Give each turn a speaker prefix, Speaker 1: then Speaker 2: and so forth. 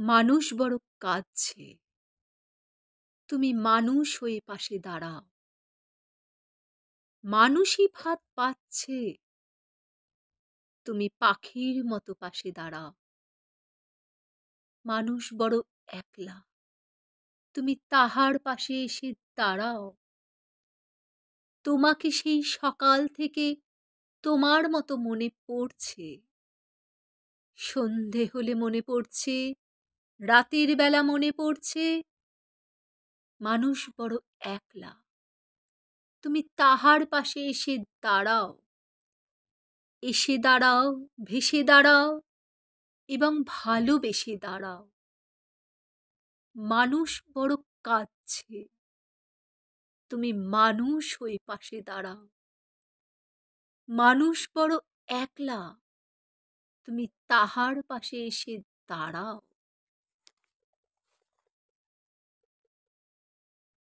Speaker 1: মানুষ বড় কাঁদছে, তুমি মানুষ হয়ে পাশে দাঁড়াও। মানুষই ভাত পাচ্ছে, তুমি পাখির মতো পাশে দাঁড়াও। মানুষ বড় একলা, তুমি তাহার পাশে এসে দাঁড়াও। তোমাকে সেই সকাল থেকে তোমার মতো মনে পড়ছে। সন্ধে হলে মনে পড়ছে, রাতের বেলা মনে পড়ছে। মানুষ বড় একলা, তুমি তাহার পাশে এসে দাঁড়াও। এসে দাঁড়াও, ভেসে দাঁড়াও এবং ভালোবেসে দাঁড়াও। মানুষ বড় কাঁদছে, তুমি মানুষ হয়ে পাশে দাঁড়াও। মানুষ বড় একলা, তুমি তাহার পাশে এসে দাঁড়াও।